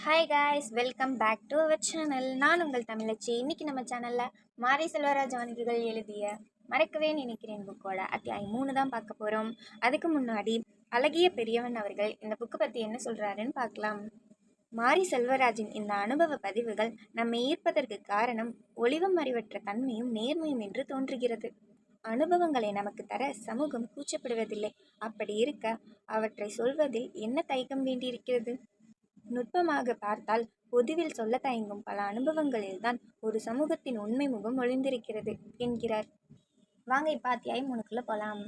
Hi guys, welcome back to our channel. நான் உங்கள் தமிழச்சி. இன்னைக்கு நம்ம சேனலில் மாரி செல்வராஜ் அவர்கள் எழுதிய மறக்கவே நினைக்கிறேன் புக்கோட அத்தியாயம் 3 தான் பார்க்க போகிறோம். அதுக்கு முன்னாடி அழகிய பெரியவன் அவர்கள் இந்த புக்கு பற்றி என்ன சொல்கிறாருன்னு பார்க்கலாம். மாரி செல்வராஜின் இந்த அனுபவ பதிவுகள் நம்மை ஈர்ப்பதற்கு காரணம் ஒளிவும் அறிவற்ற தன்மையும் நேர்மையும் என்று தோன்றுகிறது. அனுபவங்களை நமக்கு தர சமூகம் கூச்சப்படுவதில்லை. அப்படி இருக்க அவற்றை சொல்வதில் என்ன தயக்கம் வேண்டியிருக்கிறது? நுட்பமாக பார்த்தால் பொதுவில் சொல்ல தயங்கும் பல அனுபவங்களில்தான் ஒரு சமூகத்தின் உண்மை முகம் ஒளிந்திருக்கிறது என்கிறார். வாங்க இப்ப அத்தியாயம் 3க்குள்ள போலாம்.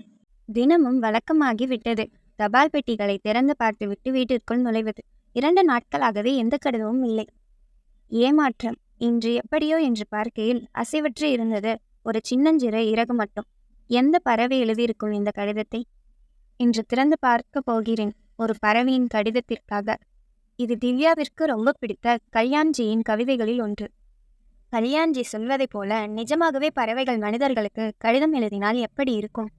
தினமும் வழக்கமாகி விட்டது. தபால் பெட்டிகளை திறந்து பார்த்துவிட்டு வீட்டிற்குள் நுழைவது. 2 நாட்களாகவே எந்த கடிதமும் இல்லை. ஏமாற்றம். இன்று எப்படியோ என்று பார்க்கையில் அசைவற்று இருந்தது ஒரு சின்னஞ்சிறு இறகு மட்டும். எந்த பறவை எழுதியிருக்கும் இந்த கடிதத்தை? இன்று திறந்து பார்க்க போகிறேன் ஒரு பறவையின் கடிதத்திற்காக. இது திவ்யாவிற்கு ரொம்ப பிடித்த கல்யாண்ஜியின் கவிதைகளில் ஒன்று. கல்யாண்ஜி சொல்வதைப் போல நிஜமாகவே பறவைகள் மனிதர்களுக்கு கடிதம் எழுதினால் எப்படி இருக்கும்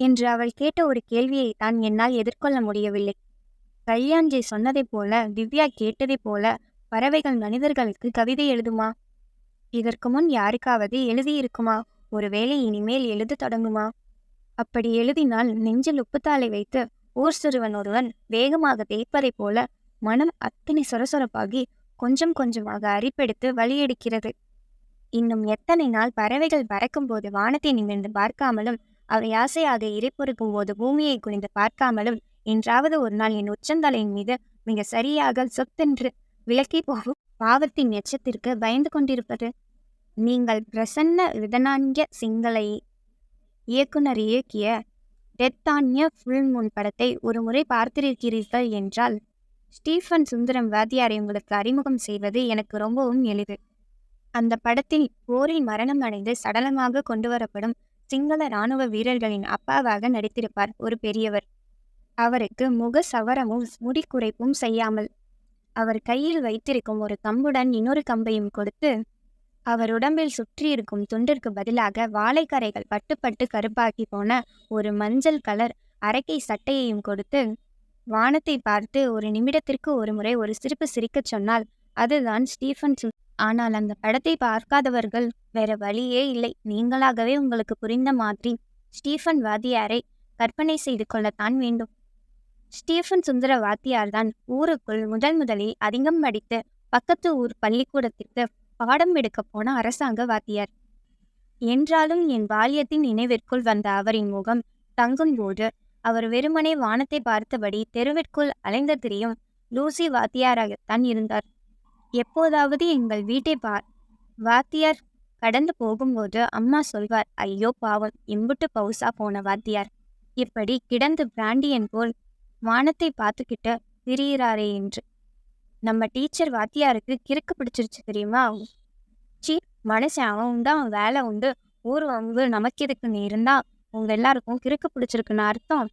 என்று அவள் கேட்ட ஒரு கேள்வியை தான் என்னால் எதிர்கொள்ள முடியவில்லை. கல்யாண்ஜி சொன்னதைப் போல திவ்யா கேட்டதைப் போல பறவைகள் மனிதர்களுக்கு கவிதை எழுதுமா? இதற்கு முன் யாருக்காவது எழுதியிருக்குமா? ஒருவேளை இனிமேல் எழுத தொடங்குமா? அப்படி எழுதினால் நெஞ்சில் உப்புத்தாளை வைத்து ஊர் சிறுவன் ஒருவன் வேகமாக தேய்ப்பதைப் போல மனம் அத்தனை சொரசொரப்பாகி கொஞ்சம் கொஞ்சமாக அரிப்பெடுத்து வழியெடுக்கிறது. இன்னும் எத்தனை நாள் பறவைகள் பறக்கும்போது வானத்தை நிமிர்ந்து பார்க்காமலும் அவை ஆசையாக இறைப்பொறுக்கும் போது பூமியை குனிந்து பார்க்காமலும் என்றாவது ஒரு நாள் என் உச்சந்தலையின் மீது மிக சரியாக சொத்தென்று விலக்கி போகும் பாவத்தின் எச்சத்திற்கு பயந்து கொண்டிருப்பது? நீங்கள் பிரசன்ன விதனான்ய சிங்களை இயக்குனர் இயக்கிய death on a full Moon படத்தை ஒரு முறை பார்த்திருக்கிறீர்கள் என்றால் ஸ்டீஃபன் சுந்தரம் வாத்தியாரை உங்களுக்கு அறிமுகம் செய்வது எனக்கு ரொம்பவும் எளிது. அந்த படத்தில் போரில் மரணம் அடைந்து சடலமாக கொண்டு வரப்படும் சிங்கள இராணுவ வீரர்களின் அப்பாவாக நடித்திருப்பார் ஒரு பெரியவர். அவருக்கு முக சவரமும் முடி குறைப்பும் செய்யாமல் அவர் கையில் வைத்திருக்கும் ஒரு கம்புடன் இன்னொரு கம்பையும் கொடுத்து அவர் உடம்பில் சுற்றியிருக்கும் துண்டிற்கு பதிலாக வாழைக்கரைகள் பட்டு பட்டு கருப்பாக்கி போன ஒரு மஞ்சள் கலர் அரக்கை சட்டையையும் கொடுத்து வானத்தை பார்த்து ஒரு நிமிடத்திற்கு ஒரு முறை ஒரு சிரிப்பு சிரிக்கச் சொன்னால் அதுதான் ஸ்டீஃபன். ஆனால் அந்த படத்தை பார்க்காதவர்கள் வேற வழியே இல்லை. நீங்களாகவே உங்களுக்கு புரிந்த மாதிரி ஸ்டீஃபன் வாத்தியாரை கற்பனை செய்து கொள்ளத்தான் வேண்டும். ஸ்டீஃபன் சுந்தர வாத்தியார் தான் ஊருக்குள் முதலில் அதிகம் படித்து பக்கத்து ஊர் பள்ளிக்கூடத்திற்கு பாடம் எடுக்க போன அரசாங்க வாத்தியார். என்றாலும் என் பால்யத்தின் நினைவிற்குள் வந்த அவரின் முகம் தங்கும்போது அவர் வெறுமனே வானத்தை பார்த்தபடி தெருவிற்குள் அலைந்து திரியும் லூசி வாத்தியாராகத்தான் இருந்தார். எப்போதாவது எங்கள் வீட்டை வாத்தியார் கடந்து போகும்போது அம்மா சொல்வார், ஐயோ பாவம், இம்புட்டு பவுசா போன வாத்தியார் இப்படி கிடந்து பிராண்டியன் போல் வானத்தை பார்த்துக்கிட்டு திரியிறாரே என்று. நம்ம டீச்சர் வாத்தியாருக்கு கிறுக்கு பிடிச்சிருச்சு தெரியுமா? சி, மனுஷன் அவன் உண்டு, அவன் வேலை உண்டு, ஊர் வம்பு நமக்கு எதுக்குன்னு இருந்தா உங்க எல்லாருக்கும் கிறுக்கு பிடிச்சிருக்குன்னு அர்த்தம்.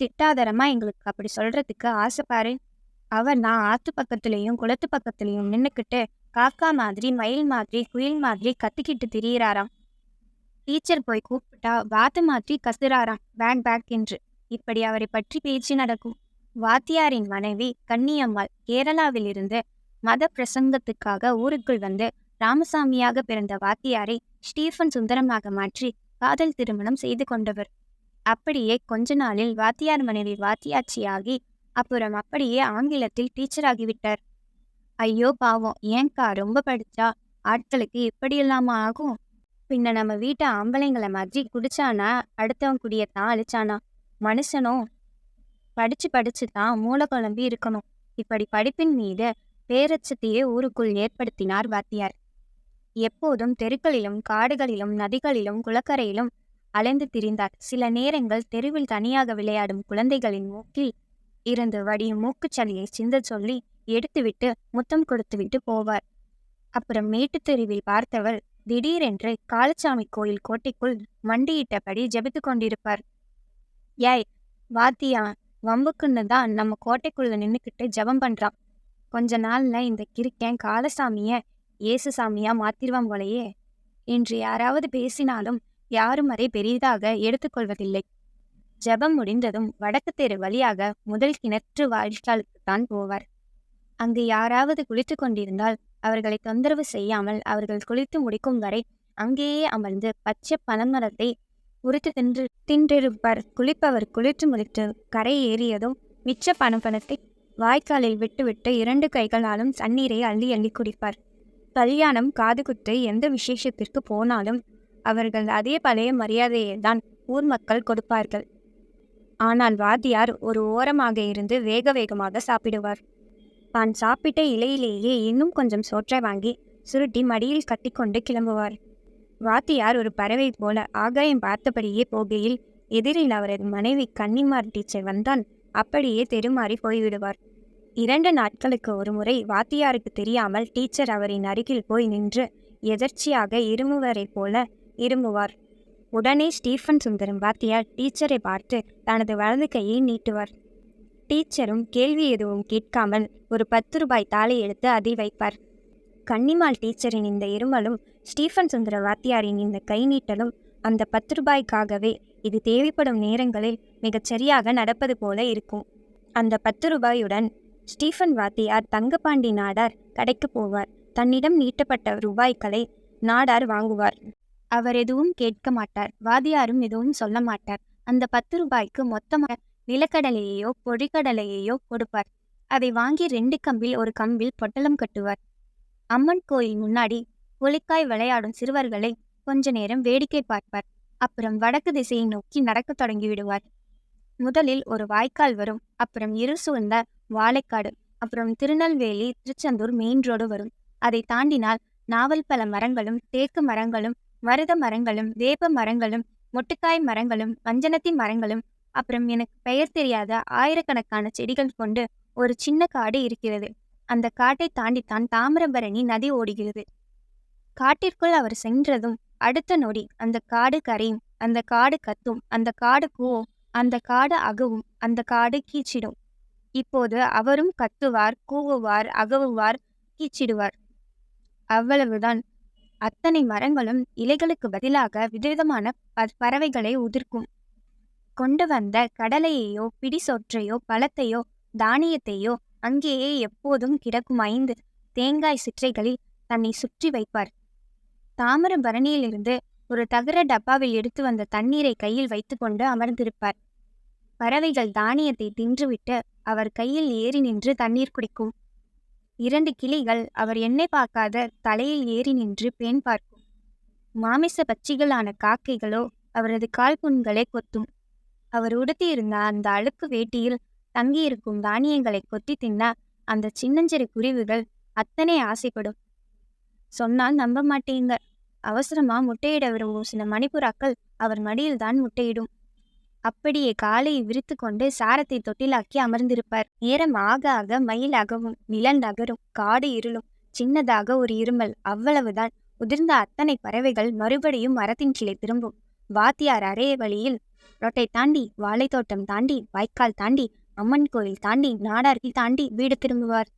திட்டாதரமா எங்களுக்கு அப்படி சொல்றதுக்கு ஆசைப்பாரு. அவர் நான் ஆத்து பக்கத்துலேயும் குளத்து பக்கத்துலேயும் நின்றுக்கிட்டு காக்கா மாதிரி மயில் மாதிரி குயில் மாதிரி கத்திக்கிட்டு திரியிறாராம். டீச்சர் போய் கூப்பிட்டா வாத்து மாதிரி கசுறாராம் பேக் பேக் என்று. இப்படி அவரை பற்றி பேச்சு நடக்கும். வாத்தியாரின் மனைவி கன்னியம்மாள் கேரளாவில் இருந்து மத பிரசங்கத்துக்காக ஊருக்குள் வந்து ராமசாமியாக பிறந்த வாத்தியாரை ஸ்டீஃபன் சுந்தரமாக மாற்றி காதல் திருமணம் செய்து கொண்டவர். அப்படியே கொஞ்ச நாளில் வாத்தியார் மனைவி வாத்தியாட்சியாகி அப்புறம் அப்படியே ஆங்கிலத்தில் டீச்சராகிவிட்டார். ஐயோ பாவம், ஏன்கா ரொம்ப படிச்சா ஆட்களுக்கு இப்படியெல்லாமா ஆகும்? பின்ன நம்ம வீட்டு ஆம்பளைங்களை மாதிரி குடிச்சானா அடுத்தவன் குடியத்தான் அழிச்சானா? மனுஷனும் படிச்சு தான் மூளை குழம்பி இருக்கணும். இப்படி படிப்பின் மீது பேரச்சத்தையே ஊருக்குள் ஏற்படுத்தினார் வாத்தியார். எப்போதும் தெருக்களிலும் காடுகளிலும் நதிகளிலும் குளக்கரையிலும் அலைந்து திரிந்தார். சில நேரங்கள் தெருவில் தனியாக விளையாடும் குழந்தைகளின் மூக்கில் இருந்து வடியும் மூக்குச்சளியை சிந்த சொல்லி எடுத்துவிட்டு முத்தம் கொடுத்துவிட்டு போவார். அப்புறம் மேட்டு தெருவில் பார்த்தவர் திடீரென்று காளச்சாமி கோயில் கோட்டைக்குள் மண்டியிட்டபடி ஜெபித்து கொண்டிருப்பார். யாய் வாத்தியா, வம்புக்குன்னு தான் நம்ம கோட்டைக்குள்ள நின்றுக்கிட்டு ஜபம் பண்றான். கொஞ்ச நாள்ல இந்த கிறுக்கன் காளசாமிய ஏசுசாமியா மாத்திருவான் போலையே என்று யாராவது பேசினாலும் யாரும் அதை பெரிதாக எடுத்துக்கொள்வதில்லை. ஜபம் முடிந்ததும் வடக்கு தெரு வழியாக முதல் கிணற்று வாய்க்காலுக்குத்தான் போவார். அங்கு யாராவது குளித்து கொண்டிருந்தால் அவர்களை தொந்தரவு செய்யாமல் அவர்கள் குளித்து முடிக்கும் வரை அங்கேயே அமர்ந்து பச்சை பனமரத்தை உரித்து தின்றிருப்பார். குளிப்பவர் குளித்து முடித்து கரை ஏறியதும் மிச்ச பனப்பழத்தை வாய்க்காலில் விட்டுவிட்டு 2 கைகளாலும் தண்ணீரை அள்ளி அள்ளி குடிப்பார். கல்யாணம், காதுகுத்து, எந்த விசேஷத்திற்கு போனாலும் அவர்கள் அதே பழைய மரியாதையை தான் ஊர் மக்கள் கொடுப்பார்கள். ஆனால் வாத்தியார் ஒரு ஓரமாக இருந்து வேக வேகமாக சாப்பிடுவார். தான் சாப்பிட்ட இலையிலேயே இன்னும் கொஞ்சம் சோற்றை வாங்கி சுருட்டி மடியில் கட்டிக்கொண்டு கிளம்புவார். வாத்தியார் ஒரு பறவை போல ஆகாயம் பார்த்தபடியே போகையில் எதிரில் அவரது மனைவி கன்னிமார் டீச்சர் வந்தால் அப்படியே தெருமாறி போய்விடுவார். 2 நாட்களுக்கு ஒரு முறை வாத்தியாருக்கு தெரியாமல் டீச்சர் அவரின் அருகில் போய் நின்று எதர்ச்சியாக இருமுவரை போல இருமுவார். உடனே ஸ்டீஃபன் சுந்தரம் வாத்தியார் டீச்சரை பார்த்து தனது வலது கையை நீட்டுவார். டீச்சரும் கேள்வி எதுவும் கேட்காமல் ஒரு 10 ரூபாய் தாளை எடுத்து அதில் வைப்பார். கன்னிமால் டீச்சரின் இந்த இருமலும் ஸ்டீஃபன் சுந்தர வாத்தியாரின் இந்த கை நீட்டலும் அந்த 10 ரூபாய்க்காகவே இது தேவைப்படும் நேரங்களில் மிகச் சரியாக நடப்பது போல இருக்கும். அந்த 10 ரூபாயுடன் ஸ்டீஃபன் வாத்தியார் தங்கப்பாண்டி நாடார் கடைக்கு போவார். தன்னிடம் நீட்டப்பட்ட ரூபாய்களை நாடார் வாங்குவார். அவர் எதுவும் கேட்க மாட்டார். வாத்தியாரும் எதுவும் சொல்ல மாட்டார். அந்த 10 ரூபாய்க்கு மொத்தமாக நிலக்கடலையையோ பொடிக்கடலையையோ கொடுப்பார். அதை வாங்கி 2 கம்பில் ஒரு கம்பில் பொட்டலம் கட்டுவார். அம்மன் கோயில் முன்னாடி புலிக்காய் விளையாடும் சிறுவர்களை கொஞ்ச நேரம் வேடிக்கை பார்ப்பார். அப்புறம் வடக்கு திசையை நோக்கி நடக்கத் தொடங்கி விடுவார். முதலில் ஒரு வாய்க்கால் வரும். அப்புறம் இருசுவந்த வாழைக்காடு. அப்புறம் திருநெல்வேலி திருச்செந்தூர் மெயின் ரோடு வரும். அதை தாண்டினால் நாவல்பழ மரங்களும் தேக்கு மரங்களும் மருத மரங்களும் வேப்ப மரங்களும் மொட்டுக்காய் மரங்களும் வஞ்சனத்தி மரங்களும் அப்புறம் எனக்கு பெயர் தெரியாத ஆயிரக்கணக்கான செடிகள் கொண்டு ஒரு சின்ன காடு இருக்கிறது. அந்த காட்டை தாண்டித்தான் தாமிரபரணி நதி ஓடுகிறது. காட்டிற்குள் அவர் சென்றதும் அடுத்த நொடி அந்த காடு கரையும், அந்த காடு கத்தும், அந்த காடு கூவும், அந்த காடு அகவும், அந்த காடு கீச்சிடும். இப்போது அவரும் கத்துவார், கூவுவார், அகவுவார், கீச்சிடுவார். அவ்வளவுதான். அத்தனை மரங்களும் இலைகளுக்கு பதிலாக விதவிதமான பறவைகளை உதிர்க்கும். கொண்டு வந்த கடலையையோ பிடி சொற்றையோ பழத்தையோ தானியத்தையோ அங்கேயே எப்போதும் கிடக்கும் 5 தேங்காய் சிற்றைகளில் தன்னை சுற்றி வைப்பார். தாமிரபரணியிலிருந்து ஒரு தகர டப்பாவில் எடுத்து வந்த தண்ணீரை கையில் வைத்துக்கொண்டு அமர்ந்திருப்பார். பறவைகள் தானியத்தை தின்றுவிட்டு அவர் கையில் ஏறி நின்று தண்ணீர் குடிக்கும். 2 கிளிகள் அவர் எண்ணெய் பார்க்காத தலையில் ஏறி நின்று பேன் பார்க்கும். மாமிச பட்சிகளான காக்கைகளோ அவரது கால் புண்களை கொத்தும். அவர் உடுத்தியிருந்த அந்த அழுக்கு வேட்டியில் தங்கியிருக்கும் தானியங்களை கொத்தி தின்ன அந்த சின்னஞ்சிறு குருவிகள் அத்தனை ஆசைப்படும். சொன்னால் நம்ப மாட்டீங்க, அவசரமா முட்டையிட விரும்பும் சில மணிப்புறாக்கள் அவர் மடியில்தான் முட்டையிடும். அப்படியே காலையை விரித்து கொண்டு சாரத்தை தொட்டிலாக்கி அமர்ந்திருப்பார். நேரம் ஆக ஆக மயிலாகவும் நிலன் நகரும், காடு இருளும். சின்னதாக ஒரு இருமல், அவ்வளவுதான். உதிர்ந்த அத்தனை பறவைகள் மறுபடியும் மரத்தின் கீழே திரும்பும். வாத்தியார் அரைய வழியில் ரொட்டை தாண்டி, வாழைத்தோட்டம் தாண்டி, வாய்க்கால் தாண்டி, அம்மன் கோயில் தாண்டி, நாடார்கி தாண்டி வீடு திரும்புவார்.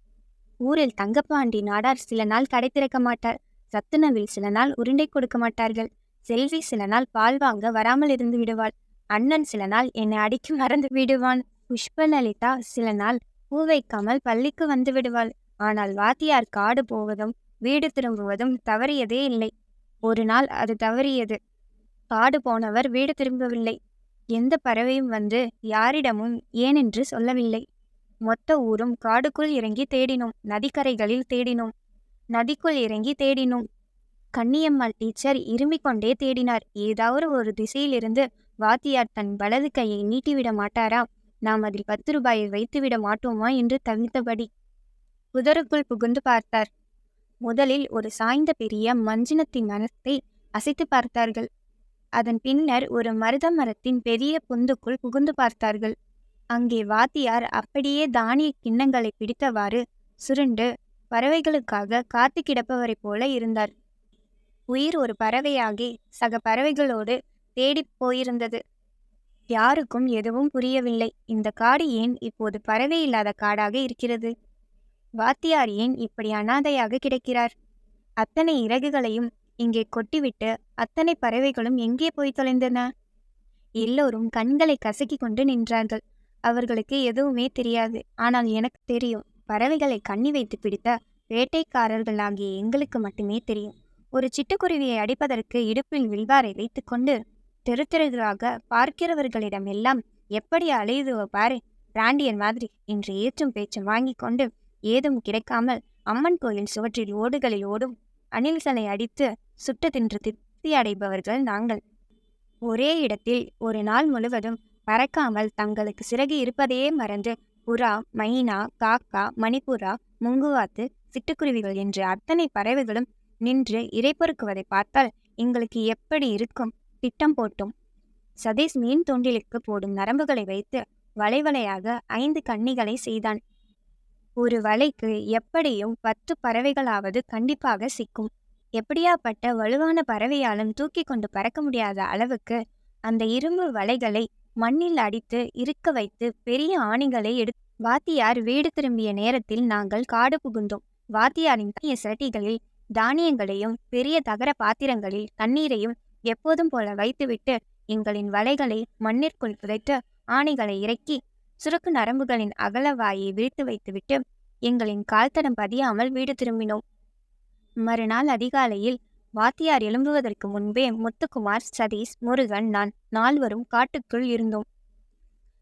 ஊரில் தங்கப்பாண்டி நாடார் சில நாள் கடை திறக்க மாட்டார். சத்துணவில் சில நாள் உருண்டை கொடுக்க மாட்டார்கள். செல்வி சில நாள் பால் வாங்க வராமல் இருந்து விடுவாள். அண்ணன் சில நாள் என்னை அடிக்க மறந்து விடுவான். புஷ்பலலிதா சில நாள் பூ வைக்காமல் பள்ளிக்கு வந்து விடுவாள். ஆனால் வாத்தியார் காடு போவதும் வீடு திரும்புவதும் தவறியதே இல்லை. ஒரு நாள் அது தவறியது. காடு போனவர் வீடு திரும்பவில்லை. எந்த பறவையும் வந்து யாரிடமும் ஏனென்று சொல்லவில்லை. மொத்த ஊரும் காடுக்குள் இறங்கி தேடினோம். நதிக்கரைகளில் தேடினோம். நதிக்குள் இறங்கி தேடினோம். கன்னியம்மாள் டீச்சர் இருமிக் கொண்டே தேடினார். ஏதாவது ஒரு திசையிலிருந்து வாத்தியார் தன் வலது கையை நீட்டிவிட மாட்டாரா? நாம் அதில் 10 ரூபாயை வைத்துவிட மாட்டோமா என்று தவித்தபடி புதருக்குள் புகுந்து பார்த்தார். முதலில் ஒரு சாய்ந்த பெரிய மஞ்சினத்தின் மரத்தை அசைத்து பார்த்தார்கள். அதன் பின்னர் ஒரு மருத மரத்தின் பெரிய பொந்துக்குள் புகுந்து பார்த்தார்கள். அங்கே வாத்தியார் அப்படியே தானிய கிண்ணங்களை பிடித்தவாறு சுருண்டு பறவைகளுக்காக காத்து கிடப்பவரைப் போல இருந்தார். உயிர் ஒரு பறவையாகி சக பறவைகளோடு தேடிப் போயிருந்தது. யாருக்கும் எதுவும் புரியவில்லை. இந்த காடு ஏன் இப்போது பறவை இல்லாத காடாக இருக்கிறது? வாத்தியார் ஏன் இப்படி அனாதையாக கிடக்கிறார்? அத்தனை இறகுகளையும் இங்கே கொட்டிவிட்டு அத்தனை பறவைகளும் எங்கே போய் தொலைந்தன? எல்லோரும் கண்களை கசக்கி கொண்டு நின்றார்கள். அவர்களுக்கு எதுவுமே தெரியாது. ஆனால் எனக்கு தெரியும். பறவைகளை கண்ணி வைத்து பிடித்த வேட்டைக்காரர்களாகிய எங்களுக்கு மட்டுமே தெரியும். ஒரு சிட்டுக்குருவியை அடிப்பதற்கு இடுப்பில் வில்வாரை வைத்துக்கொண்டு தெரு தெருவாக பார்க்கிறவர்களிடமெல்லாம் எப்படி அலையுதுவோ பாரு, பிராண்டியன் மாதிரி என்று ஏற்றும் பேச்சும் வாங்கி கொண்டு ஏதும் கிடைக்காமல் அம்மன் கோயில் சுவற்றில் ஓடுகளில் ஓடும் அணில்களை அடித்து சுட்டு தின்று திருப்தி அடைபவர்கள் நாங்கள். ஒரே இடத்தில் ஒரு நாள் முழுவதும் பறக்காமல் தங்களுக்கு சிறகு இருப்பதையே மறந்து புறா, மைனா, காக்கா, மணிப்புறா, முங்குவாத்து, சிட்டுக்குருவிகள் என்று அத்தனை பறவைகளும் நின்று இரைப்பொறுக்குவதை பார்த்தால் எங்களுக்கு எப்படி இருக்கும்? திட்டம் போட்டோம். சதீஷ் மீன் தூண்டிலுக்கு போடும் நரம்புகளை வைத்து வலைவலையாக 5 கண்ணிகளை செய்தான். ஒரு வலைக்கு எப்படியும் 10 பறவைகளாவது கண்டிப்பாக சிக்கும். எப்படியாப்பட்ட வலுவான பறவையாலும் தூக்கி கொண்டு பறக்க முடியாத அளவுக்கு அந்த இரும்பு வலைகளை மண்ணில் அடித்து இருக்க வைத்து பெரிய ஆணிகளை வாத்தியார் வீடு திரும்பிய நேரத்தில் நாங்கள் காடு புகுந்தோம். வாத்தியாரின் தானிய சிரட்டிகளில் தானியங்களையும் பெரிய தகர பாத்திரங்களில் தண்ணீரையும் எப்போதும் போல வைத்துவிட்டு எங்களின் வலைகளை மண்ணிற்குள் புதைத்து ஆணிகளை இறக்கி சுருக்கு நரம்புகளின் அகலவாயை விரித்து வைத்துவிட்டு எங்களின் கால்தடம் பதியாமல் வீடு திரும்பினோம். மறுநாள் அதிகாலையில் வாத்தியார் எழும்புவதற்கு முன்பே முத்துக்குமார், சதீஷ், முருகன், நான் 4வரும் காட்டுக்குள் இருந்தோம்.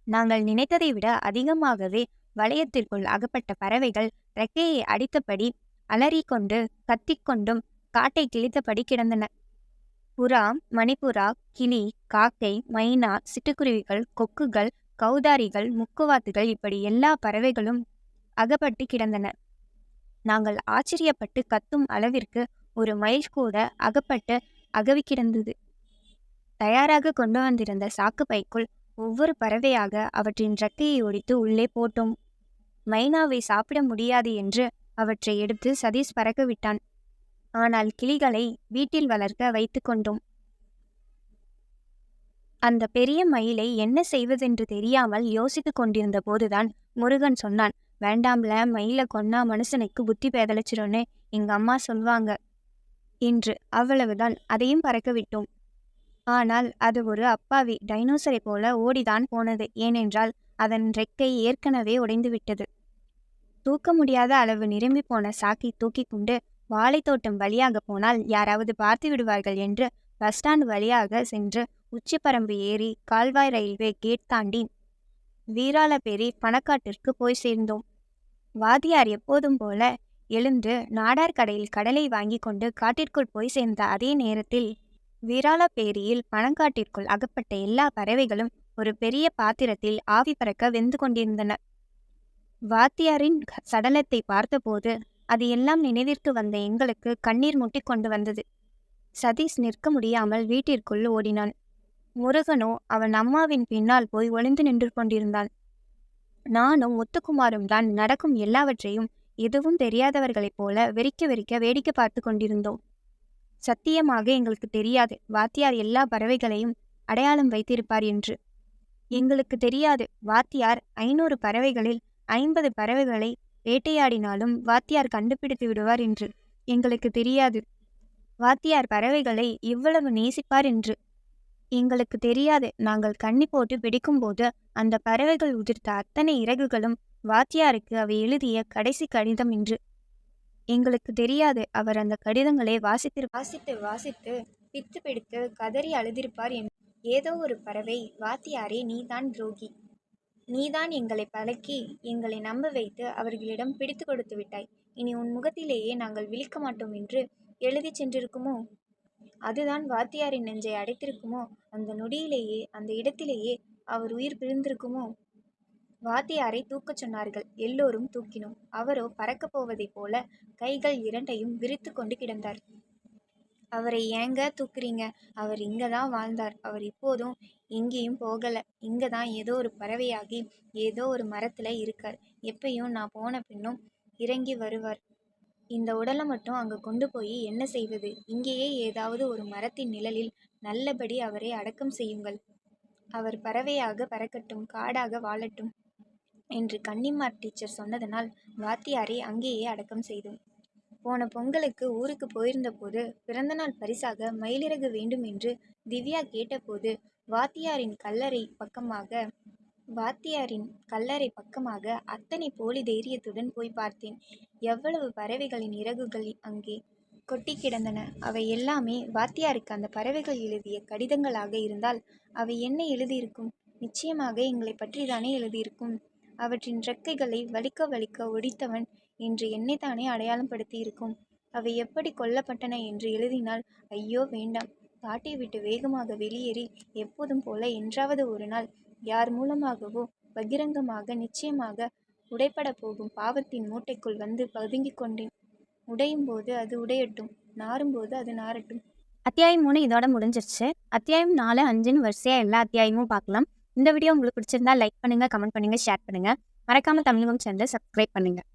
நாங்கள் நினைத்ததை விட அதிகமாகவே வளையத்திற்குள் அகப்பட்ட பறவைகள் ரெக்கையை அடித்தபடி அலறிக்கொண்டு கத்திக்கொண்டும் காட்டை கிழித்தபடி கிடந்தன. புறா, மணிப்புறா, கிளி, காக்கை, மைனா, சிட்டுக்குருவிகள், கொக்குகள், கௌதாரிகள், முக்குவாத்துகள் இப்படி எல்லா பறவைகளும் அகப்பட்டு கிடந்தன. நாங்கள் ஆச்சரியப்பட்டு கத்தும் அளவிற்கு ஒரு மயில் கூட அகப்பட்டு அகவி கிடந்தது. தயாராக கொண்டு வந்திருந்த சாக்கு பைக்குள் ஒவ்வொரு பறவையாக அவற்றின் ரெக்கையை ஒடித்து உள்ளே போட்டோம். மைனாவை சாப்பிட முடியாது என்று அவற்றை எடுத்து சதீஷ் பறக்க விட்டான். ஆனால் கிளிகளை வீட்டில் வளர்க்க வைத்து கொண்டோம். அந்த பெரிய மயிலை என்ன செய்வதென்று தெரியாமல் யோசித்து கொண்டிருந்த போதுதான் முருகன் சொன்னான், வேண்டாம்ல, மயிலை கொன்னா மனுஷனுக்கு புத்தி பேதலிச்சிரும்னு எங்க அம்மா சொல்வாங்க என்று. அவ்வளவுதான், அதையும் பறக்க விட்டோம். ஆனால் அது ஒரு அப்பாவி டைனோசரை போல ஓடிதான் போனது. ஏனென்றால் அதன் ரெக்கை ஏற்கனவே உடைந்து விட்டது. தூக்க முடியாத அளவு நிரம்பி போன சாக்கை தூக்கி கொண்டு வாழைத்தோட்டம் வழியாக போனால் யாராவது பார்த்து விடுவார்கள் என்று பஸ் ஸ்டாண்ட் வழியாக சென்று உச்சிப்பரம்பு ஏறி கால்வாய் ரயில்வே கேட் தாண்டி வீராலப்பேரி பணக்காட்டிற்கு போய் சேர்ந்தோம். வாத்தியார் எப்போதும் போல எழுந்து நாடார்கடையில் கடலை வாங்கி கொண்டு காட்டிற்குள் போய் சேர்ந்த அதே நேரத்தில் வீராலப்பேரியில் பணங்காட்டிற்குள் அகப்பட்ட எல்லா பறவைகளும் ஒரு பெரிய பாத்திரத்தில் ஆவி பறக்க வெந்து கொண்டிருந்தன. வாத்தியாரின் சடலத்தை பார்த்தபோது அது எல்லாம் நினைவிற்கு வந்த எங்களுக்கு கண்ணீர் முட்டி கொண்டு வந்தது. சதீஷ் நிற்க முடியாமல் வீட்டிற்குள் ஓடினான். முருகனோ அவன் அம்மாவின் பின்னால் போய் ஒளிந்து நின்று கொண்டிருந்தான். நானும் முத்துக்குமாரும் தான் நடக்கும் எல்லாவற்றையும் எதுவும் தெரியாதவர்களைப் போல வெறிக்க வெறிக்க வேடிக்கை பார்த்து கொண்டிருந்தோம். சத்தியமாக எங்களுக்கு தெரியாது வாத்தியார் எல்லா பறவைகளையும் அடையாளம் வைத்திருப்பார் என்று. எங்களுக்கு தெரியாது வாத்தியார் 500 பறவைகளில் 50 பறவைகளை வேட்டையாடினாலும் வாத்தியார் கண்டுபிடித்து விடுவார் என்று. எங்களுக்கு தெரியாது வாத்தியார் பறவைகளை இவ்வளவு நேசிப்பார் என்று. எங்களுக்கு தெரியாது நாங்கள் கண்ணி போட்டு பிடிக்கும்போது அந்த பறவைகள் உதிர்த்த அத்தனை இறகுகளும் வாத்தியாருக்கு அவை எழுதிய கடைசி கடிதம் என்று. எங்களுக்கு தெரியாது அவர் அந்த கடிதங்களை வாசித்து வாசித்து பித்து பிடித்து கதறி அழுதிருப்பார் என்று. ஏதோ ஒரு பறவை, வாத்தியாரே, நீதான் துரோகி, நீதான் எங்களை பழக்கி எங்களை நம்ப வைத்து அவர்களிடம் பிடித்து கொடுத்து விட்டாய், இனி உன் முகத்திலேயே நாங்கள் விழிக்க மாட்டோம் என்று எழுதி சென்றிருக்குமோ? அதுதான் வாத்தியாரின் நெஞ்சை அடைத்திருக்குமோ? அந்த நொடியிலேயே அந்த இடத்திலேயே அவர் உயிர் பிரிந்திருக்குமோ? வாத்தியாரை தூக்கச் சொன்னார்கள். எல்லோரும் தூக்கினோம். அவரோ பறக்கப் போவதைப் போல கைகள் இரண்டையும் விரித்து கொண்டு கிடந்தார். அவரை ஏங்க தூக்குறீங்க? அவர் இங்கதான் வாழ்ந்தார். அவர் இப்போதும் எங்கேயும் போகல. இங்கதான் ஏதோ ஒரு பறவையாகி ஏதோ ஒரு மரத்துல இருக்கார். எப்பயும் நான் போன பின்னும் இறங்கி வருவார். இந்த உடலை மட்டும் அங்கே கொண்டு போய் என்ன செய்வது? இங்கேயே ஏதாவது ஒரு மரத்தின் நிழலில் நல்லபடி அவரை அடக்கம் செய்யுங்கள். அவர் பறவையாக பறக்கட்டும், காடாக வாழட்டும் என்று கன்னிமார் டீச்சர் சொன்னதனால் வாத்தியாரை அங்கேயே அடக்கம் செய்தோம். போன பொங்கலுக்கு ஊருக்கு போயிருந்த போது பிறந்தநாள் பரிசாக மயிலிறகு வேண்டும் என்று திவ்யா கேட்டபோது வாத்தியாரின் கல்லறை பக்கமாக வாத்தியாரின் கல்லறை பக்கமாக அத்தனை போலி தைரியத்துடன் போய் பார்த்தேன். எவ்வளவு பறவைகளின் இறகுகள் அங்கே கொட்டி கிடந்தன. அவை எல்லாமே வாத்தியாருக்கு அந்த பறவைகள் எழுதிய கடிதங்களாக இருந்தால் அவை என்ன எழுதியிருக்கும்? நிச்சயமாக எங்களை பற்றிதானே எழுதியிருக்கும். அவற்றின் இறக்கைகளை வலிக்க வலிக்க ஒடித்தவன் என்று என்னைத்தானே அடையாளம் படுத்தியிருக்கும். அவை எப்படி கொல்லப்பட்டன என்று எழுதினால், ஐயோ வேண்டாம், காட்டை விட்டு வேகமாக வெளியேறி எப்போதும் போல என்றாவது ஒரு நாள் யார் மூலமாகவோ பகிரங்கமாக நிச்சயமாக உடைப்பட போகும் பாவத்தின் மூட்டைக்குள் வந்து பதுங்கிக் கொண்டேன். உடையும் போது அது உடையட்டும், நாறும்போது அது நாரட்டும். அத்தியாயம் 3 இதோட முடிஞ்சிருச்சு. அத்தியாயம் 4, 5ன்னு வரிசையாக எல்லா அத்தியாயமும் பார்க்கலாம். இந்த வீடியோ உங்களுக்கு பிடிச்சிருந்தா லைக் பண்ணுங்கள், கமெண்ட் பண்ணுங்கள், ஷேர் பண்ணுங்கள். மறக்காமல் தமிழகம் சேனலை சப்ஸ்கிரைப் பண்ணுங்கள்.